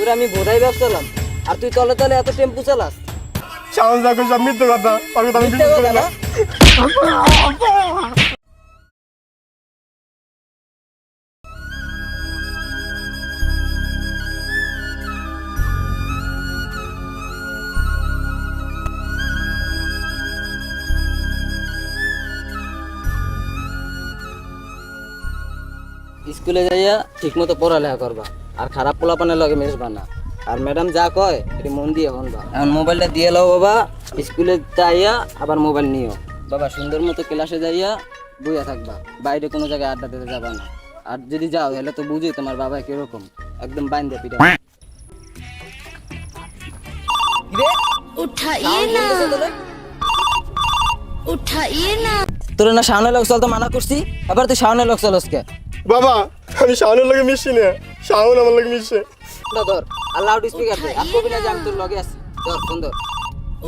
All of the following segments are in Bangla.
তোর আমি বোধাই ব্যবসালাম আর তুই তলে তলে এত টেম্পু চালাস। শাওন যা কইছ মিথ্যে কথা, আর কথা আমি মিথ্যে বিশ্বাস করি কথা না। না? স্কুলে যাইয়া ঠিক মতো পড়ালেখা করবা আর খারাপ পোলাপানের লগে মিশবা না। আর ম্যাডাম যা কয় এটি মন দিয়ে শুনবা। এখন মোবাইলটা দিয়ে লও বাবা, স্কুলে যাইয়া আবার মোবাইল নিও বাবা। সুন্দর মতো ক্লাসে যাইয়া বইয়া থাকবা, বাইরে কোনো জায়গায় আড্ডা দিতে যাবা না। আর যদি যাও তাহলে তো বুঝি তোমার বাবা কিরকম, একদম বাইন্দা পিটা। उठाइए ना उठाइए ना তোর না সামনে লোক চলতে মানা করছি, আবার তুই সামনে লোক চলস কে? বাবা আমি শাওনের লগে মিশি না, শাওন আমার লগে মিশে। না ধর, আর লাউড স্পিকার দে, আর কবি না যে আমি তোর লগে আছি। ধর ফোন ধর।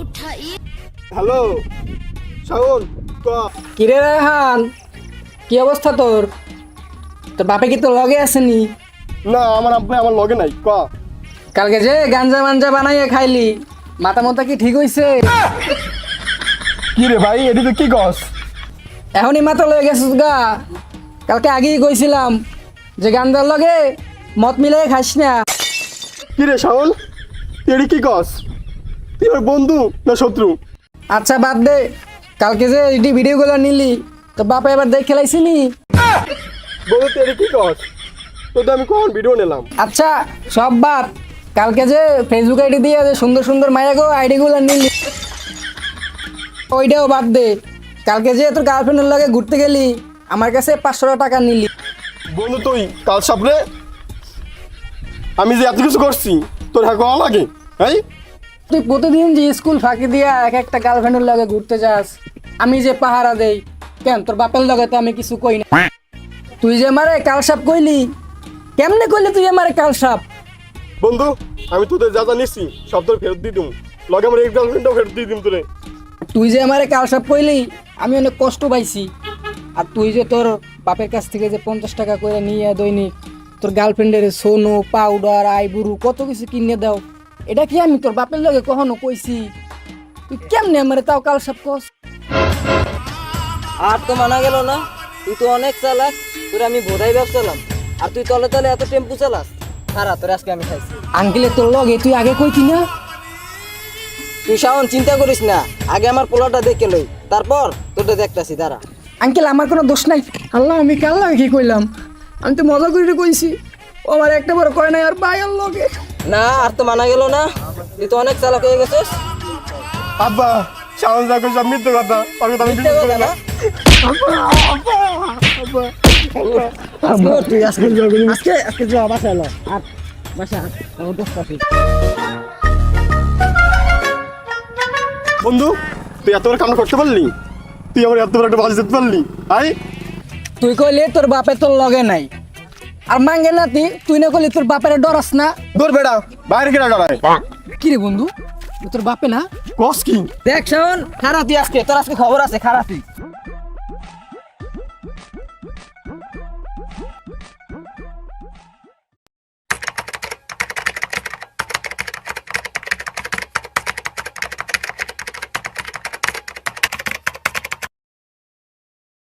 उठाइए হ্যালো শাওন, ক কিরে রেহান, কি অবস্থা তোর? তোর বাপে কি তোর লগে আসেনি? না আমার আব্বা আমার লগে নাই, ক কালকে যে গাঞ্জা মাঞ্জা বানাইয়ে খাইলি, মাথা মতো কি ঠিক হইছে? কি রে ভাই এটি তো কি কস? এখনই মাথা লয়ে গেছিস গা। কালকে আগেই কইছিলাম যে গাঞ্জার লগে মদ মিলাই খাইস না। কি রে শাওন তুই এটি কি কস? তুই ওর বন্ধু না শত্রু? আচ্ছা বাদ দে, কালকে যে এটি ভিডিওগুলো নিলি তো বাপে এবার দেখ খেলাইছিনি? বন্ধু তুই এটি কি কস? তো আমি কখন ভিডিও নিলাম? আচ্ছা সব বাদ, কালকে যে ফেসবুক আইডি দিয়ে যে সুন্দর সুন্দর মায়াগো আইডিগুলো নিলি ওইটাও বাদ দে। কালকে যে তোর গার্লফ্রেন্ডের লগে ঘুরতে গেলি, আমার কাছে 500 টাকা নিলি। বন্ধু তুই কাল সাপরে আমি যে এত কিছু করছি তোর হ্যাঁ কওয়া লাগে? হ্যাঁ তুই প্রতিদিন যে স্কুল ফাঁকি দিয়া এক একটা গার্লফ্রেন্ডের লগে ঘুরতে যাস, আমি যে পাহারা দেই, কেন তোর বাপের লগে তো আমি কিছু কই না। তুই যে আমারে কালসাপ কইলি, কেমনে কইলি তুই আমারে কালসাপ? বন্ধু আমি তোদের যা যা নিচ্ছি সব তোর ফেরত দিয়ে দিম, লগে আমার এক গার্লফ্রেন্ডটাও ফেরত দিয়ে দিম তোরে। তুই যে আমারে কালসাপ কইলি আমি অনেক কষ্ট পাইছি। আর তুই যে তোর বাপের কাছ থেকে যে 50 টাকা করে নিয়ে দৈনিক তোর গার্লফ্রেন্ডের সোনো পাউডার আইবুরু কত কিছু কিনে দাও, এটা কি আমি তোর বাপের লগে কখনো কইছি? তুই কেমনে আমারে তাও কালসাপ কস? আর তো মানা গেল না, তুই তো অনেক চালাক। তোর আমি বোধাই ব্যবসালাম আর তুই তলে তলে এত টেম্পু চালাস। খারাপ, তোর আজকে আমি খাইছি। আঙ্কেলে তোর লগে তুই আগে কইতি না? তুই শাওন চিন্তা করিস না, আগে আমার পোলাটা দেখে লই, তারপর তোরটা দেখতাছি। দাঁড়া। আঙ্কেল আমার কোনো দোষ নাই। আল্লাহ আমি কাল্লা কি কইলাম? আমি তো মজা করে কইছি। ও আমার একটা বড় কয় নাই আর ভাই আর লগে। না আর তো মানা গেল না, তুই তো অনেক চালাক হয়ে গেছিস। আব্বা শাওন যা কইছ মিথ্যে কথা, আর কথা আমি মিথ্যে বিশ্বাস করি কথা না। না? তুই আজকে আজকে যা বাসায় ল। আর বাসা আমার দোষ আছে। বন্ধু তুই এত বড় কাম করতে পারলি? তুই আমার এত বড় একটা বাজি যেতে পারলি? আই তুই কইলে তোর বাপে তোর লগে নাই, আর মাঙ্গে না তুই না কইলে তোর বাপের ডরাস না? দূর বেড়া, বাইরে কেনা ডরায়। কি রে বন্ধু, তোর বাপে না? কস কি? দেখ শাওন, খারাপ তুই আজকে, তোর আজকে খবর আছে। খারাপ তুই